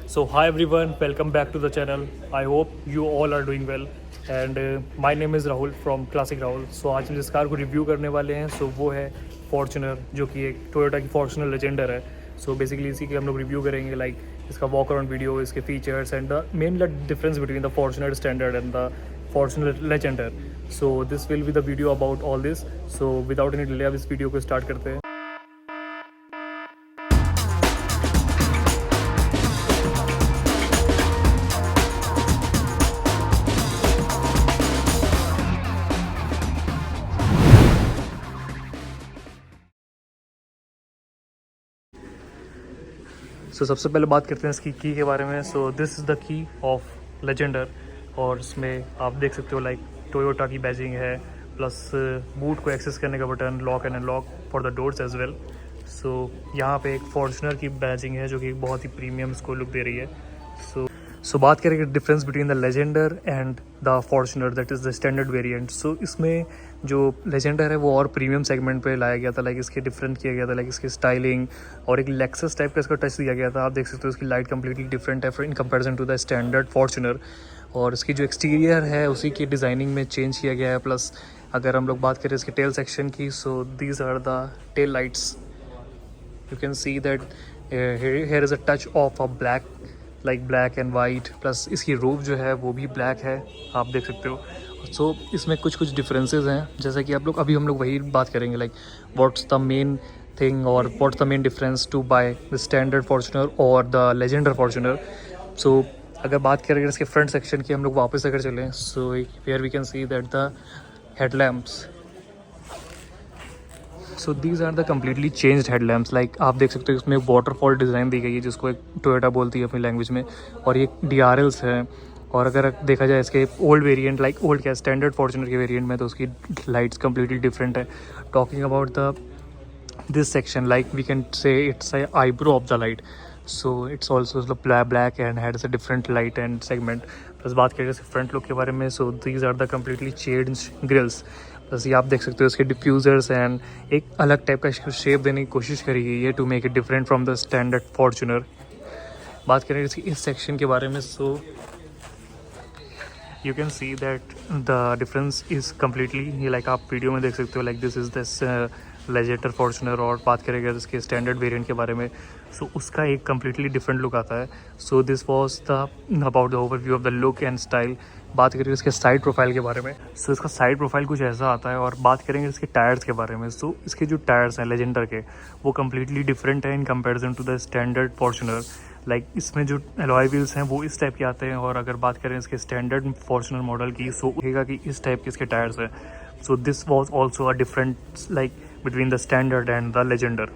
So, hi everyone, welcome back to the channel. I hope you all are doing well. And my name is Rahul from Classic Rahul. So आज हम जिस car को review करने वाले हैं वो है फॉर्च्यूनर, जो कि एक टोयोटा की फॉर्च्यूनर लेजेंडर है. सो बेसिकली इसी के हम लोग रिव्यू करेंगे, लाइक इसका वॉक अराउंड वीडियो, इसके features and the main difference between the Fortuner standard and the Fortuner Legender. So this will be the video about all this. So without any delay अब इस video को start करते हैं. सबसे पहले बात करते हैं इसकी की के बारे में. So this is the key of Legender, और इसमें आप देख सकते हो लाइक टोयोटा की बैजिंग है, प्लस बूट को एक्सेस करने का button, lock and unlock for the doors as well. So यहाँ पे एक फॉर्च्यूनर की बैजिंग है जो कि बहुत ही प्रीमियम इसको लुक दे रही है. सो बात करेंगे difference between the Legender and the Fortuner, that is the standard variant. So इसमें जो लेजेंडर है वो और प्रीमियम सेगमेंट पे लाया गया था, लाइक इसके डिफरेंट किया गया था, लाइक इसकी स्टाइलिंग और एक लेक्सस टाइप का इसका टच दिया गया था. आप देख सकते हो इसकी लाइट कम्प्लीटली डिफरेंट है in comparison to the standard Fortuner. और इसकी जो एक्सटीरियर है उसी की डिज़ाइनिंग में चेंज किया गया है. प्लस अगर हम लोग बात करें इसके टेल सेक्शन की, so these are the tail lights. You can see that here is a touch of a black, like black and white. Plus इसकी रूफ जो है वो भी ब्लैक है, आप देख सकते हो. सो इसमें कुछ डिफरेंसेस हैं, जैसा कि आप लोग हम लोग वही बात करेंगे, like what's the main thing और what's the main difference to by the standard Fortuner और द लेजेंडर फॉर्च्यूनर. सो अगर बात करें इसके फ्रंट सेक्शन की, हम लोग वापस अगर चलें, so where we can see that the headlamps, so these are the completely changed headlamps. Like आप देख सकते हो इसमें वाटरफॉल डिज़ाइन दी गई है, जिसको एक टोयोटा बोलती है अपनी लैंग्वेज में, और ये DRLs है. और अगर देखा जाए इसके ओल्ड वेरिएंट, लाइक ओल्ड क्या स्टैंडर्ड फॉर्च्यूनर के वेरिएंट में, तो उसकी लाइट्स कम्प्लीटली डिफरेंट है. Talking about the this section, like we can say it's a eyebrow of the light. So it's also black and had a different light and segment. Plus बात करें front look के बारे में, so these are the completely changed grills. Plus ये आप देख सकते हो इसके डिफ्यूज़र्स एंड एक अलग टाइप का शेप देने की कोशिश करी गई है to make it different from the standard Fortuner. बात करें इसकी इस सेक्शन के बारे में, so you can see that the difference is completely, like आप वीडियो में देख सकते हो, like this is this Legender Fortuner. और बात करें अगर इसके स्टैंडर्ड वेरिएंट के बारे में, सो उसका एक कम्प्लीटली डिफरेंट लुक आता है. So this was the about the overview of the look and style. बात करें इसके साइड प्रोफाइल के बारे में, सो इसका साइड प्रोफाइल कुछ ऐसा आता है. और बात करेंगे इसके टायर्स के बारे में, सो इसके जो टायर्स हैं लेजेंडर के, वो कम्प्लीटली डिफरेंट है in comparison to the standard Fortuner. Like इसमें जो अलॉय व्हील्स हैं वो इस टाइप के आते हैं. और अगर बात करें इसके स्टैंडर्ड फॉर्च्यूनर मॉडल की, सो होगा कि इस टाइप के इसके टायर्स हैं. So this was also a different like between the standard and the Legender.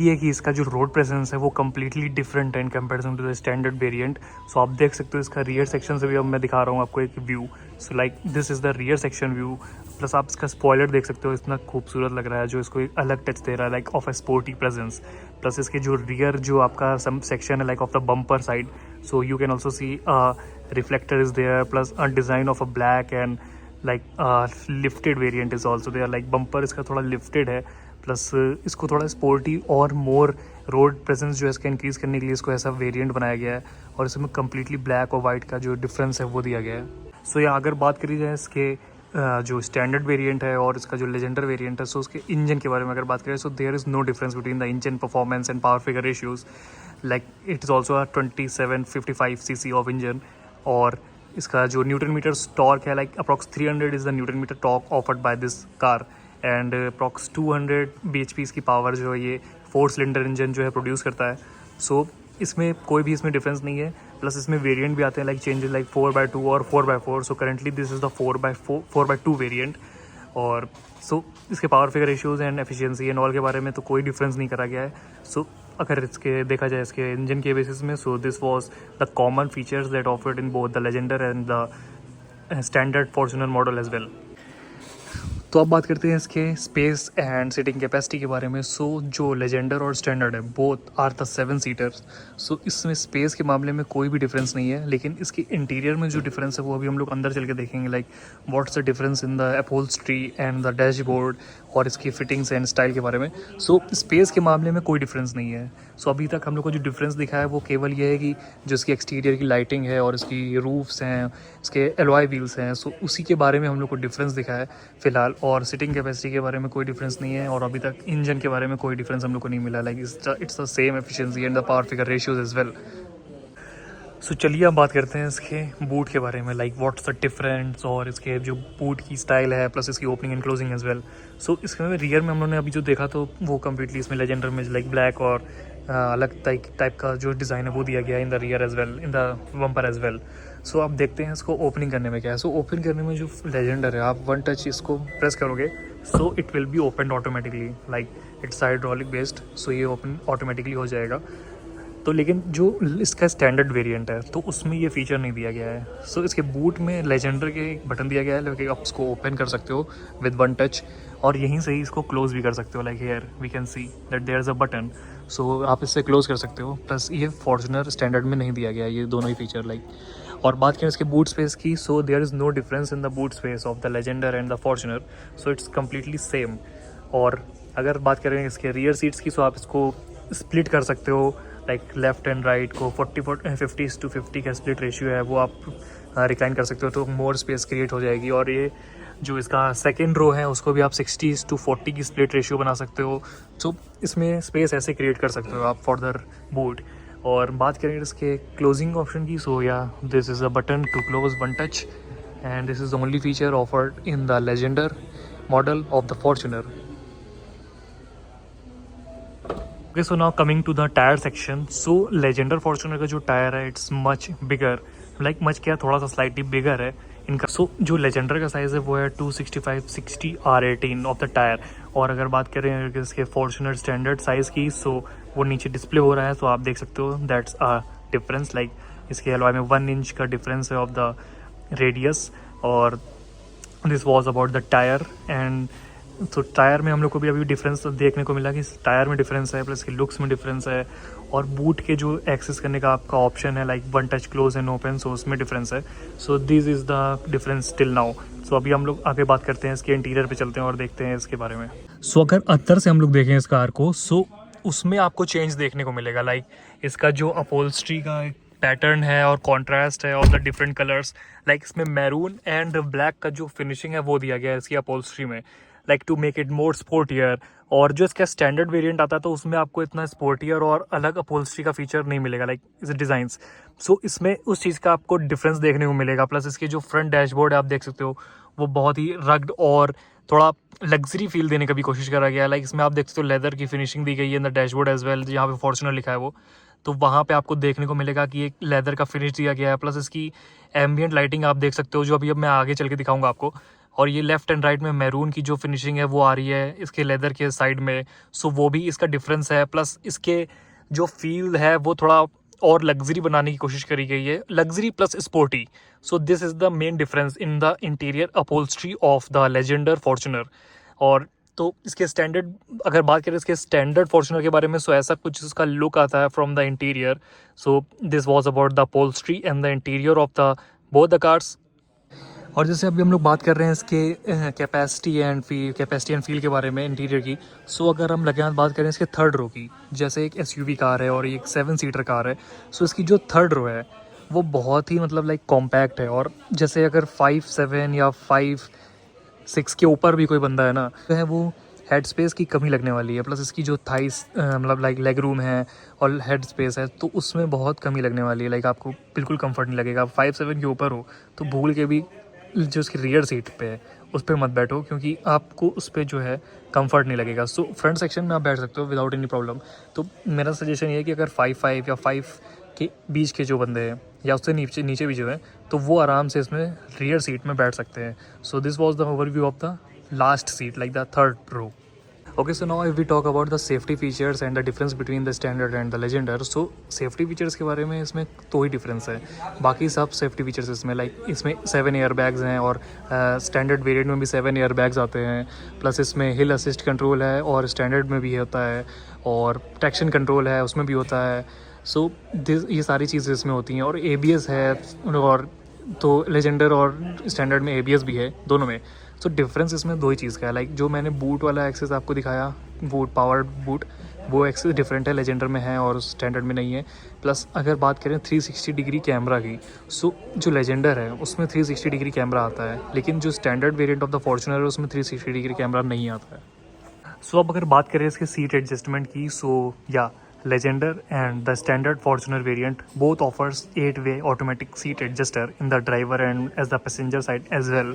ये कि इसका जो रोड प्रेजेंस है वो कम्प्लीटली डिफरेंट है in comparison to the standard variant. So आप देख सकते हो इसका रियर सेक्शन से भी अब मैं दिखा रहा हूँ आपको एक view. So like this is the rear section view. Plus आप इसका स्पॉयलर देख सकते हो, इतना खूबसूरत लग रहा है, जो इसको एक अलग टच दे रहा है, like of a sporty presence. Plus इसके जो रियर जो आपका सम सेक्शन है, like of the bumper side, so you can also see reflector is there, plus a design of a black and like lifted variant is also there. Like bumper इसका थोड़ा lifted है, plus इसको थोड़ा sporty और मोर road presence जो है इसका increase करने के लिए इसको ऐसा वेरिएंट बनाया गया है. और इसमें कम्प्लीटली ब्लैक और वाइट का जो डिफरेंस है वो दिया गया है. सो या अगर बात करी जाए इसके जो स्टैंडर्ड वेरिएंट है और इसका जो लेजेंडर वेरिएंट है, सो उसके इंजन के बारे में अगर बात करें, so there is no difference between the engine performance and power figure ratios. Like it is also 2755 cc of engine. और इसका जो न्यूटन मीटर टॉर्क है, like approx 300 is the newton metre torque offered by this car. And approx 200 bhp की power जो है ये 4 cylinder engine जो है प्रोड्यूस करता है. सो इसमें कोई भी इसमें डिफरेंस नहीं है. प्लस इसमें वेरिएंट भी आते हैं, लाइक चेंजेस लाइक 4x2 और 4x4. So currently this is the 4x2 variant. और सो इसके power figure ratios and efficiency and all के बारे में तो कोई डिफरेंस नहीं करा गया है. सो अगर इसके देखा जाए इसके इंजन के बेसिस में, so this was the common features that offered in both the Legender and the standard Fortuner model as well. तो अब बात करते हैं इसके स्पेस एंड सीटिंग कैपेसिटी के बारे में. सो जो लेजेंडर और स्टैंडर्ड है बोथ आर द 7 सीटर्स. सो इसमें स्पेस के मामले में कोई भी डिफरेंस नहीं है, लेकिन इसके इंटीरियर में जो डिफरेंस है वो अभी हम लोग अंदर चल के देखेंगे. Like what's the difference in the upholstery and the dashboard, और इसकी फिटिंग्स एंड स्टाइल के बारे में। सो स्पेस के मामले में कोई डिफरेंस नहीं है। सो अभी तक हम लोग को जो डिफरेंस दिखा है वो केवल ये है कि जो इसकी एक्सटीरियर की लाइटिंग है और इसकी रूफ्स हैं, इसके एलॉय व्हील्स हैं, सो उसी के बारे में हम लोग को डिफरेंस दिखा है फ़िलहाल। और सिटिंग कैपेसिटी के बारे में कोई डिफरेंस नहीं है, और अभी तक इंजन के बारे में कोई डिफरेंस हम लोग को नहीं मिला। Like it's the same efficiency and the power figure ratios as well. So चलिए अब बात करते हैं इसके बूट के बारे में, लाइक व्हाट्स द डिफरेंस, और इसके जो बूट की स्टाइल है प्लस इसकी opening and closing as well. So इसमें रियर में हम लोगों ने अभी जो देखा तो वो कम्प्लीटली इसमें लेजेंडर में लाइक ब्लैक और अलग टाइप का जो डिज़ाइन है वो दिया गया है in the rear as well, in the bumper as well. So आप देखते हैं इसको ओपनिंग करने में क्या है। सो ओपन करने में जो लेजेंडर है, आप वन टच इसको प्रेस करोगे so it will be open automatically, like it's hydraulic based, so ये ओपन ऑटोमेटिकली हो जाएगा। तो लेकिन जो इसका स्टैंडर्ड वेरिएंट है तो उसमें ये फीचर नहीं दिया गया है। सो इसके बूट में लेजेंडर के एक बटन दिया गया है, लेकिन आप इसको ओपन कर सकते हो विद वन टच, और यहीं से ही इसको क्लोज भी कर सकते हो। Like here we can see that there is a button, so आप इससे क्लोज कर सकते हो। प्लस ये फॉर्च्यूनर स्टैंडर्ड में नहीं दिया गया है ये दोनों ही फीचर। लाइक और बात करें इसके बूट स्पेस की, so there is no difference in the boot space of the Legender and the Fortuner, so it's completely same. और अगर बात करें इसके रियर सीट्स की, सो आप इसको स्प्लिट कर सकते हो, लाइक लेफ्ट एंड राइट को 50-50 का स्प्लिट रेशियो है वो आप रिक्लाइन कर सकते हो, तो मोर स्पेस क्रिएट हो जाएगी। और ये जो इसका सेकेंड रो है उसको भी आप 60-40 की स्प्लिट रेशियो बना सकते हो। तो इसमें स्पेस ऐसे क्रिएट कर सकते हो आप फॉर द बूट। और बात करें इसके क्लोजिंग ऑप्शन की, सो या this is a button to close one touch, and this is the only feature offered in the Legender model of the Fortuner. Okay, so now coming to the tyre section. So Legender Fortuner का जो tyre है it's much bigger, like much क्या, थोड़ा सा slightly बिगर है इनका। सो जो Legender का साइज़ है वो है 265/60 R18 ऑफ द टायर। और अगर बात करें इसके फॉर्च्यूनर स्टैंडर्ड साइज़ की, सो वो नीचे डिस्प्ले हो रहा है, तो आप देख सकते हो दैट्स अ डिफरेंस। लाइक इसके एलॉय में 1 इंच का डिफरेंस है ऑफ द रेडियस। और this was about the tyre. And तो टायर में हम लोग को भी अभी डिफरेंस देखने को मिला कि टायर में डिफरेंस है, प्लस के लुक्स में डिफरेंस है, और बूट के जो एक्सेस करने का आपका ऑप्शन है like one touch close and open, so उसमें डिफरेंस है। So this is the difference till now. So अभी हम लोग आगे बात करते हैं इसके इंटीरियर पे चलते हैं और देखते हैं इसके बारे में। सो अगर अंदर से हम लोग देखें इस कार को, सो उसमें आपको चेंज देखने को मिलेगा। लाइक इसका जो अपहोल्स्ट्री का पैटर्न है और कॉन्ट्रास्ट है of the different colours, like इसमें मैरून एंड ब्लैक का जो फिनिशिंग है वो दिया गया है इसकी अपहोल्स्ट्री में, like to make it more sportier. और जो इसका स्टैंडर्ड वेरिएंट आता है तो उसमें आपको इतना स्पोर्टियर और अलग अपहोल्स्ट्री का फीचर नहीं मिलेगा, लाइक इस डिज़ाइंस। सो इसमें उस चीज़ का आपको डिफरेंस देखने को मिलेगा। प्लस इसके जो फ्रंट डैशबोर्ड है आप देख सकते हो वो बहुत ही रग्ड और थोड़ा लग्जरी फील देने का भी कोशिश करा गया है। लाइक इसमें आप देख सकते हो लेदर की फिनिशिंग दी गई है in the dashboard as well, जहाँ पे फॉर्च्यूनर लिखा है वो, तो वहाँ पे आपको देखने को मिलेगा कि एक लेदर का फिनिश दिया गया है। प्लस इसकी एम्बियंट लाइटिंग आप देख सकते हो, जो अभी अब मैं आगे चल के दिखाऊंगा आपको। और ये लेफ्ट एंड राइट में मैरून की जो फिनिशिंग है वो आ रही है इसके लेदर के साइड में, सो वो भी इसका डिफरेंस है। प्लस इसके जो फील है वो थोड़ा और लग्जरी बनाने की कोशिश करी गई है, luxury plus sporty. So this is the main difference in the interior upholstery of the Legender Fortuner. और तो इसके स्टैंडर्ड, अगर बात करें इसके स्टैंडर्ड फॉर्च्यूनर के बारे में, सो ऐसा कुछ इसका लुक आता है from the interior. So this was about the upholstery and the interior of the both the cars. और जैसे अभी हम लोग बात कर रहे हैं इसके कैपेसिटी एंड फील के बारे में इंटीरियर की, सो अगर हम लगे हाथ बात करें इसके थर्ड रो की, जैसे एक एसयूवी कार है और एक 7 सीटर कार है, सो इसकी जो थर्ड रो है वो बहुत ही मतलब लाइक कॉम्पैक्ट है। और जैसे अगर 5-7 या 5-6 के ऊपर भी कोई बंदा है ना, तो है वो हेड स्पेस की कमी लगने वाली है। प्लस इसकी जो थाइस मतलब लाइक लेग रूम है और हेड स्पेस है तो उसमें बहुत कमी लगने वाली है। लाइक आपको बिल्कुल कंफर्ट नहीं लगेगा। 5-7 के ऊपर हो तो भूल के भी जो उसकी रियर सीट पे है उस पर मत बैठो, क्योंकि आपको उस पर जो है कंफर्ट नहीं लगेगा। सो फ्रंट सेक्शन में आप बैठ सकते हो विदाउट एनी प्रॉब्लम। तो मेरा सजेशन ये है कि अगर 5-5 या 5 के बीच के जो बंदे हैं या उससे नीचे भी जो है तो वो आराम से इसमें रियर सीट में बैठ सकते हैं। So this was the overview of the last seat, like the third row. Okay, so now if we talk about the safety features and the difference between the standard and the legendar, so safety features के बारे में इसमें दो ही difference है, बाकी सब safety features इसमें like इसमें 7 एयर बैग्स हैं और स्टैंडर्ड वेरिएंट में भी 7 एयर बैग्स आते हैं। प्लस इसमें हिल असिस्ट कंट्रोल है और स्टैंडर्ड में भी होता है, और ट्रैक्शन कंट्रोल है उसमें भी होता है। सो ये सारी चीज़ें इसमें होती हैं। और ABS है, और तो लेजेंडर और स्टैंडर्ड में ABS भी है दोनों में। सो डिफरेंस इसमें दो ही चीज़ का है, लाइक जो मैंने बूट वाला एक्सेस आपको दिखाया, बूट पावर्ड बूट, वो एक्सेस डिफरेंट है, लेजेंडर में है और स्टैंडर्ड में नहीं है। प्लस अगर बात करें 360 डिग्री कैमरा की, सो जो लेजेंडर है उसमें 360 डिग्री कैमरा आता है, लेकिन जो standard variant of the Fortuner है उसमें 360 डिग्री कैमरा नहीं आता है। सो अब अगर बात करें इसके सीट एडजस्टमेंट की, सो या Legender and the standard Fortuner variant both offers 8-way automatic seat adjuster in the driver and as the passenger side as well।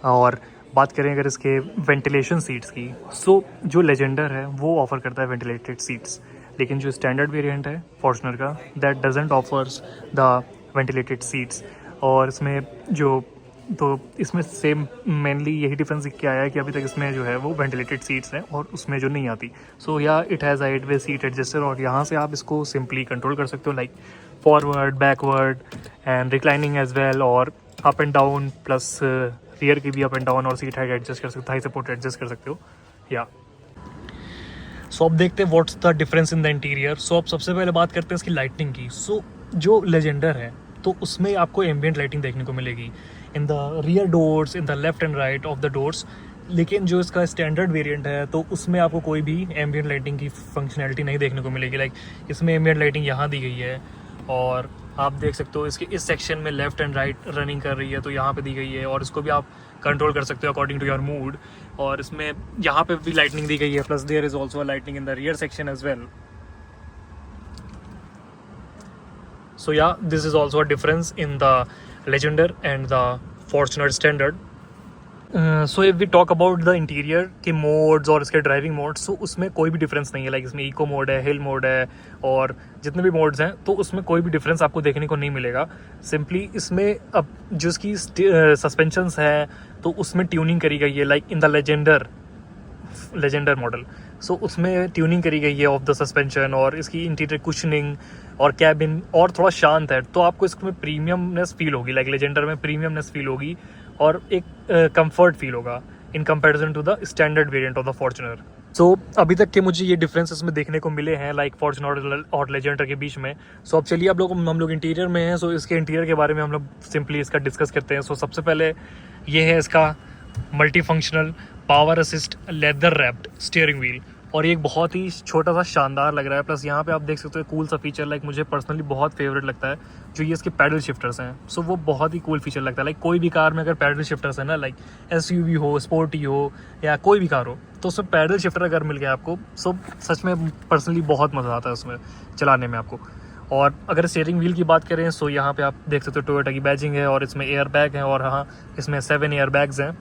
और बात करें अगर इसके वेंटिलेशन सीट्स की, सो जो लेजेंडर है वो ऑफ़र करता है वेंटिलेटेड सीट्स, लेकिन जो स्टैंडर्ड वेरिएंट है फॉर्च्यूनर का that doesn't offers the ventilated seats. और इसमें जो तो इसमें सेम मेनली यही डिफरेंस दिख के आया है कि अभी तक इसमें जो है वो वेंटिलेटेड सीट्स हैं और उसमें जो नहीं आती। सो या इट हैज़ 8-वे सीट एडजस्टर और यहाँ से आप इसको सिंपली कंट्रोल कर सकते हो, like forward, backward and reclining as well, और up and down plus rear की भी अप एंड डाउन, और सीट हाइट एडजस्ट कर सकते हो, हाई सपोर्ट एडजस्ट कर सकते हो। या सो अब देखते हैं what's the difference in the interior. So अब सबसे पहले बात करते हैं इसकी लाइटिंग की। सो जो लेजेंडर है तो उसमें आपको एम्बियंट लाइटिंग देखने को मिलेगी इन the rear doors, in the left and right of the doors, लेकिन जो इसका स्टैंडर्ड वेरिएंट है तो उसमें आपको कोई भी एम्बियंट लाइटिंग की फंक्शनैलिटी नहीं देखने को मिलेगी। लाइक इसमें एम्बियंट लाइटिंग यहाँ दी गई है और आप देख सकते हो इसके इस सेक्शन में लेफ्ट एंड राइट रनिंग कर रही है तो यहाँ पे दी गई है, और इसको भी आप कंट्रोल कर सकते हो अकॉर्डिंग टू योर मूड। और इसमें यहाँ पे भी लाइटनिंग दी गई है, plus there is also lightning in the rear section as well. So yeah, this is also a difference in the Legender and the Fortuner Standard। So if we talk about the interior के modes और इसके driving modes, तो उसमें कोई भी difference नहीं है। Like इसमें इको मोड है, हिल मोड है, और जितने भी मोड्स हैं तो उसमें कोई भी डिफरेंस आपको देखने को नहीं मिलेगा। सिंपली इसमें अब जो इसकी सस्पेंशंस है तो उसमें ट्यूनिंग करी गई है, like in the Legender model. So उसमें ट्यूनिंग करी गई है ऑफ द सस्पेंशन, और इसकी इंटीरियर कुशनिंग और कैबिन और थोड़ा शांत है तो आपको इसमें प्रीमियमनेस फील होगी। लाइक लेजेंडर में प्रीमियमनेस फील होगी और एक कंफर्ट फील होगा in comparison to the standard variant of the Fortuner. So अभी तक के मुझे ये डिफरेंसेस में देखने को मिले हैं लाइक फॉर्च्यूनर और लेजेंडर के बीच में। सो अब चलिए हम लोग इंटीरियर में हैं, सो इसके इंटीरियर के बारे में हम लोग सिंपली इसका डिस्कस करते हैं। सो सबसे पहले ये है इसका multi functional power assist leather wrapped steering wheel, और ये एक बहुत ही छोटा सा शानदार लग रहा है। प्लस यहाँ पे आप देख सकते हो कूल सा फीचर, लाइक मुझे पर्सनली बहुत फेवरेट लगता है जो ये इसके पैडल शिफ्टर्स हैं। सो वो बहुत ही कूल फीचर लगता है। लाइक कोई भी कार में अगर पैडल शिफ्टर्स है ना, लाइक SUV हो, स्पोर्टी हो, या कोई भी कार हो, तो उसमें पैडल शिफ्टर अगर मिल गया आपको, सो सच में पर्सनली बहुत मज़ा आता है उसमें चलाने में आपको। और अगर स्टीयरिंग व्हील की बात करें, सो यहाँ पे आप देख सकते हो टोयोटा की बैजिंग है और इसमें एयर बैग है, और हाँ इसमें 7 एयर बैग्स हैं।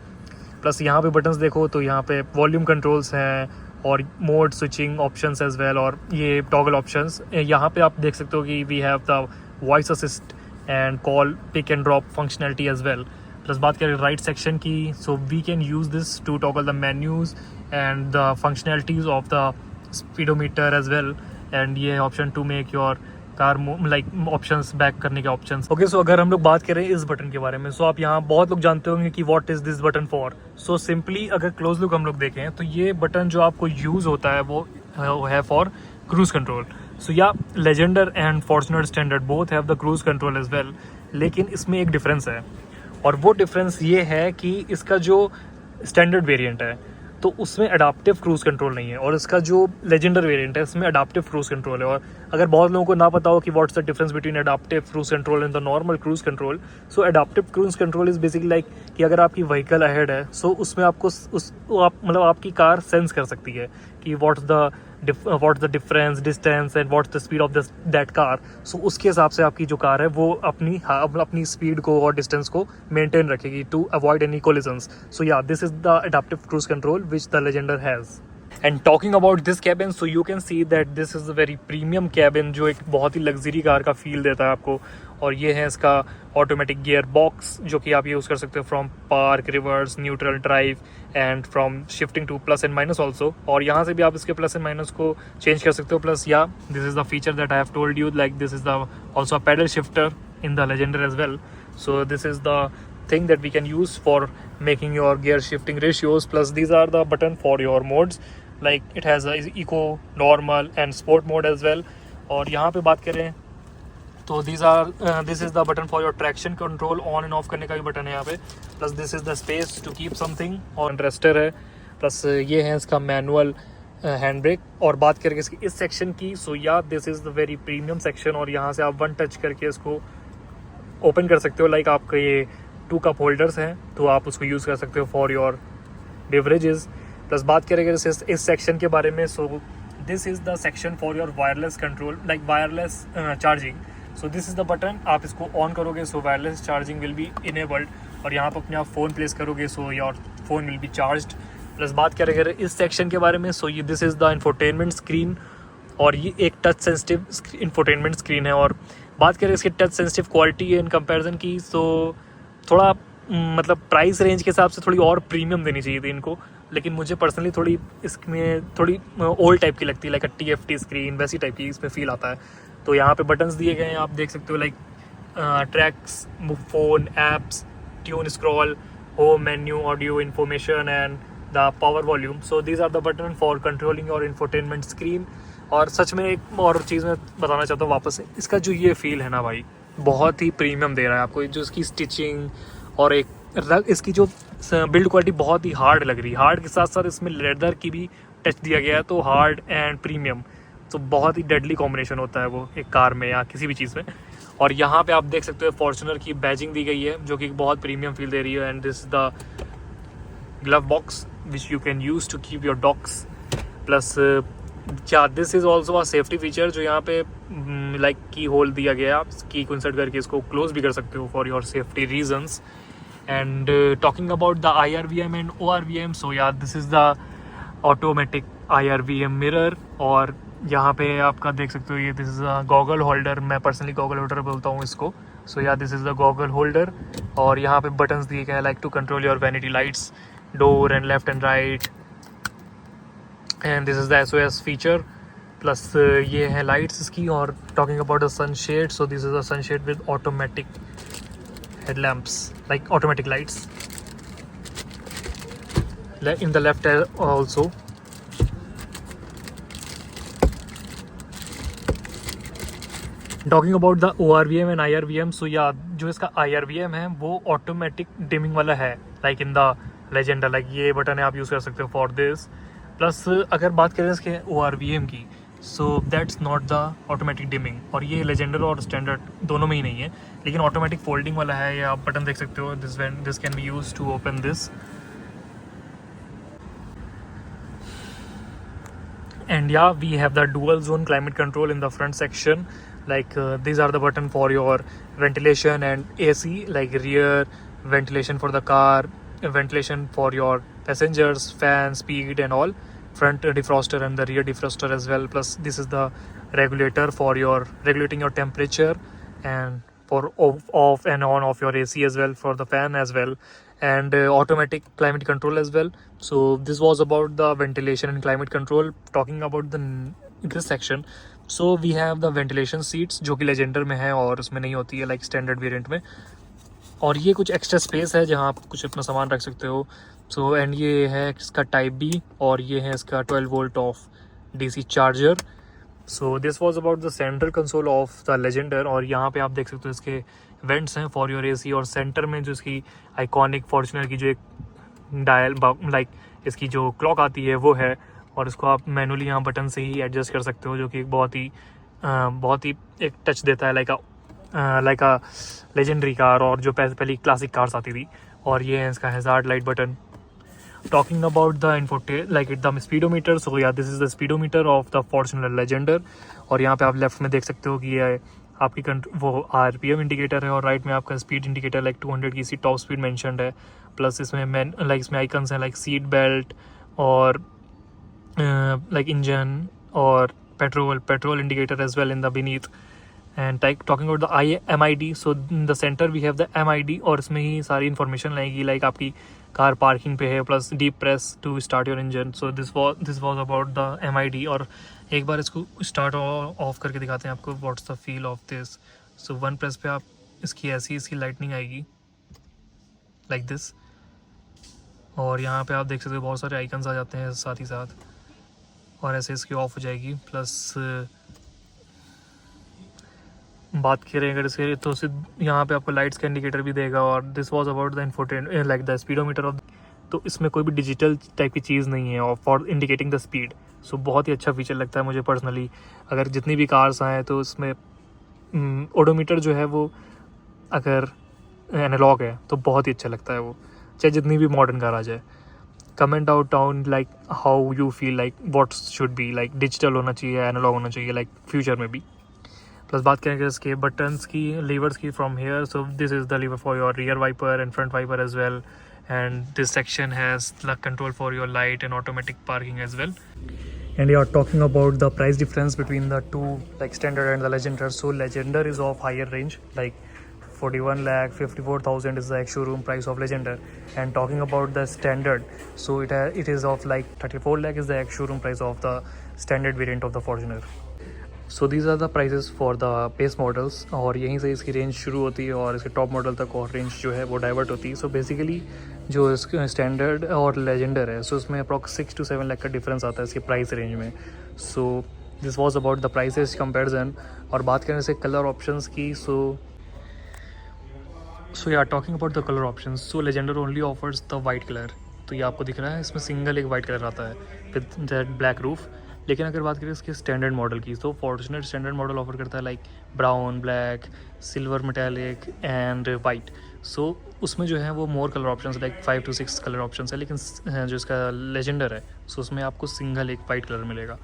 प्लस यहाँ पे बटन्स देखो तो यहाँ पे वॉल्यूम कंट्रोल्स हैं और mode switching options as well, और ये टॉगल ऑप्शंस। यहाँ पे आप देख सकते हो कि we have the voice assist and call pick and drop functionality as well. Plus बात करें राइट सेक्शन की, so we can use this to toggle the menus and the functionalities of the speedometer as well, and ये option to make your car like options back करने के options. Okay, सो अगर हम लोग बात करें इस बटन के बारे में, सो आप यहाँ बहुत लोग जानते होंगे कि what is this button for. So simply अगर क्लोज लुक हम लोग देखें तो ये बटन जो आपको यूज़ होता है वो है फॉर क्रूज कंट्रोल। सो या Legender and Fortuner standard both have the cruise control as well, लेकिन इसमें एक डिफरेंस है, और वो डिफरेंस ये है कि इसका जो स्टैंडर्ड वेरिएंट है तो उसमें अडाप्टिव क्रूज कंट्रोल नहीं है, और इसका जो लेजेंडर वेरिएंट है उसमें अडाप्टिव क्रूज कंट्रोल है। और अगर बहुत लोगों को ना पता हो कि what's the difference between adaptive cruise control and the normal cruise control, so adaptive cruise control is basically like कि अगर आपकी व्हीकल अहेड है, सो उसमें आपको मतलब आपकी कार सेंस कर सकती है कि what's the difference distance and what's the speed of that car. So उसके हिसाब से आपकी जो कार है वो अपनी स्पीड को और डिस्टेंस को मेंटेन रखेगी टू अवॉइड एनी कोलिजन्स। सो या this is the adaptive cruise control which the Legender has. And talking about this cabin, so you can see that this is a very premium cabin जो एक बहुत ही luxury car का feel देता है आपको। और ये है इसका ऑटोमेटिक गियर बॉक्स जो कि आप यूज़ कर सकते हो from park, reverse, neutral, drive and from shifting two plus and minus also, और यहाँ से भी आप इसके प्लस एंड माइनस को चेंज कर सकते हो। प्लस या this is the feature that I have told you, like this is the also a pedal shifter in the Legender as well. So this is the thing that we can use for making your gear shifting ratios. Plus these are the button for your modes, like it has a eco, normal and sport mode as well. और यहाँ पे बात करें तो this is the button for your traction control, on and off करने का भी button है यहाँ पे। Plus this is the space to keep something, और रेस्टर है। प्लस ये है इसका मैनुअल हैंड ब्रेक। और बात करेंगे इसकी इस सेक्शन की, सो या this is the very premium section, और यहाँ से आप वन टच करके इसको ओपन कर सकते हो। लाइक आपका ये 2 कप होल्डर्स हैं तो आप उसको यूज़ कर सकते हो फॉर योर बेवरेजेस। प्लस बात करेंगे इस सेक्शन के बारे में, so this is the section for your wireless control, like wireless charging. So this is the button, आप इसको ऑन करोगे so wireless charging will be enabled, और यहाँ पर अपने आप फ़ोन प्लेस करोगे so your phone will be charged. Plus बात करेंगे इस सेक्शन के बारे में, सो ये this is the infotainment screen, और ये एक टच सेंसिटिव इंफोटेनमेंट स्क्रीन है। और बात करें इसकी touch sensitive quality in comparison की, तो थोड़ा मतलब प्राइस रेंज के हिसाब से थोड़ी और प्रीमियम देनी चाहिए थी इनको, लेकिन मुझे पर्सनली थोड़ी इसमें थोड़ी ओल्ड टाइप की लगती है, लाइक अ TFT स्क्रीन वैसी टाइप की इसमें फील आता है। तो यहाँ पे बटन्स दिए गए हैं, आप देख सकते हो, like tracks, phone, apps, tune, scroll, home, menu, audio, information and the power volume. So these are the button for controlling your infotainment screen. और सच में एक और चीज़ मैं बताना चाहता हूँ वापस से, इसका जो ये फील है ना भाई, बहुत ही प्रीमियम दे रहा है आपको। जो इसकी स्टिचिंग और एक इसकी जो बिल्ड क्वालिटी बहुत ही हार्ड लग रही है, हार्ड के साथ साथ इसमें लेदर की भी टच दिया गया है, तो हार्ड एंड प्रीमियम, तो बहुत ही डेडली कॉम्बिनेशन होता है वो एक कार में या किसी भी चीज़ में। और यहाँ पे आप देख सकते हो फॉर्च्यूनर की बैजिंग दी गई है, जो कि बहुत प्रीमियम फील दे रही है। And this the glove box which you can use to keep your dogs. Plus this is also a safety feature, जो यहाँ पे लाइक की होल दिया गया है, आप की को इंसर्ट करके इसको क्लोज भी कर सकते हो for your safety reasons. And talking about the IRVM and ORVM, so yeah, this is the automatic IRVM mirror। और यहाँ पे आपका देख सकते हो ये this is a goggle holder, मैं पर्सनली गॉगल होल्डर बोलता हूँ इसको। सो या this is the goggle holder, और यहाँ पे बटन्स दिए गए हैं like to control your vanity lights, door and left and right, and this is the SOS फीचर। प्लस ये है लाइट्स इसकी। और talking about the sunshade, so this is the sunshade with automatic headlamps, like automatic lights in the left also। talking about the ORVM and IRVM, so yeah, जो इसका IRVM है वो automatic dimming वाला है, like in the Legender, like ये button है आप use कर सकते हो फॉर दिस। प्लस अगर बात करें इसके ORVM की, so that's not the automatic dimming, और ये लेजेंडर और स्टैंडर्ड दोनों में ही नहीं है, लेकिन ऑटोमेटिक फोल्डिंग वाला है। ये आप बटन देख सकते हो, this can be use to open this. And या we have the dual zone climate control in the front section, like these are the button for your ventilation and AC, like rear ventilation for the car, ventilation for your passengers, fan speed and all, front defroster and the rear defroster as well. Plus this is the regulator for your regulating your temperature, and for off and on of your AC as well, for the fan as well, and automatic climate control as well. So this was about the ventilation and climate control. Talking about this section, so we have the ventilation seats, जो कि Legender में है और उसमें नहीं होती है, like standard variant में। और ये कुछ एक्स्ट्रा स्पेस है जहाँ आप कुछ अपना सामान रख सकते हो। सो एंड ये है इसका टाइप B, और ये है इसका 12 volt of DC charger. So this was about the central console of the Legender. और यहाँ पे आप देख सकते हो इसके वेंट्स हैं फॉर योर AC, और सेंटर में जो इसकी आइकॉनिक फॉर्च्यूनर की जो एक डायल लाइक इसकी जो क्लॉक आती है वो है, और इसको आप मैनुअली यहाँ बटन से ही एडजस्ट कर सकते हो, जो कि बहुत ही एक टच देता है लाइक अ लेजेंडरी कार, और जो पहली क्लासिक कार्स आती थी। और ये है इसका hazard light button. Talking about the like the speedometer, so या this is the speedometer of the Fortuner Legender. और यहाँ पे आप लेफ्ट में देख सकते हो कि ये आपकी वो RPM इंडिकेटर है, और राइट में आपका स्पीड इंडिकेटर, लाइक 200 की टॉप स्पीड मेंशन्ड है। प्लस इसमें इसमें आइकन्स हैं लाइक सीट बेल्ट और लाइक इंजन और petrol indicator as well in the beneath. And talking about the MID, so in the centre we have the MID, और इसमें ही सारी इन्फॉर्मेशन लगेगी, लाइक आपकी कार पार्किंग पे है, plus deep press to start your engine. So this was about the MID। और एक बार इसको स्टार्ट ऑफ करके दिखाते हैं आपको what's the feel of this. So one press पे आप इसकी लाइटनिंग आएगी लाइक दिस, और यहाँ पे आप देख सकते हो बहुत सारे आइकन्स आ जाते हैं साथ ही साथ, और ऐसे इसकी ऑफ हो जाएगी। प्लस बात करें अगर इसके तो यहाँ पे आपको लाइट्स का इंडिकेटर भी देगा, और this was about the infotain like the speedometer of, तो इसमें कोई भी डिजिटल टाइप की चीज़ नहीं है और फॉर इंडिकेटिंग द स्पीड। सो बहुत ही अच्छा फीचर लगता है मुझे पर्सनली। अगर जितनी भी कार्स आए तो इसमें ओडोमीटर जो है वो अगर एनालॉग है तो बहुत ही अच्छा लगता है वो, चाहे जितनी भी मॉडर्न कार आ जाए। Comment out down like how you feel like what should be like, digital होना चाहिए, एनालॉग होना चाहिए लाइक फ्यूचर में भी। प्लस बात करेंगे इसके बटन्स की, लीवर्स की from here, so this is the lever for your rear wiper and front wiper as well, and this section has the control for your light and automatic parking as well. And you are talking about the price difference between the two, like standard and the Legender. So Legender is of higher range, like 41,54,000 is the ex-showroom price of Legender. And talking about the standard, so it is of like 34 lakh is the ex-showroom price of the standard variant of the Fortuner. So these are the prices for the base models, और यहीं से इसकी range शुरू होती है और इसके top model तक और रेंज जो है वो डाइवर्ट होती है. सो बेसिकली जो इसके स्टैंडर्ड और लेजेंडर है, सो इसमें अप्रॉक्स 6 to 7 लाख का डिफरेंस आता है इसके प्राइस रेंज में. So this was about the prices comparison. और बात करें से कलर ऑप्शंस की, सो या talking about the colour options, so Legender only offers the white colour. तो ये आपको दिख रहा है, इसमें सिंगल एक वाइट कलर आता है विद दैट ब्लैक रूफ. लेकिन अगर बात करें इसके स्टैंडर्ड मॉडल की, तो फॉर्च्यूनर स्टैंडर्ड मॉडल ऑफर करता है like brown, black, silver, metallic and white. So उसमें जो है वो more colour options like 5 to 6 colour options है. लेकिन जो इसका लेजेंडर है, सो उसमें आपको सिंगल एक वाइट कलर मिलेगा.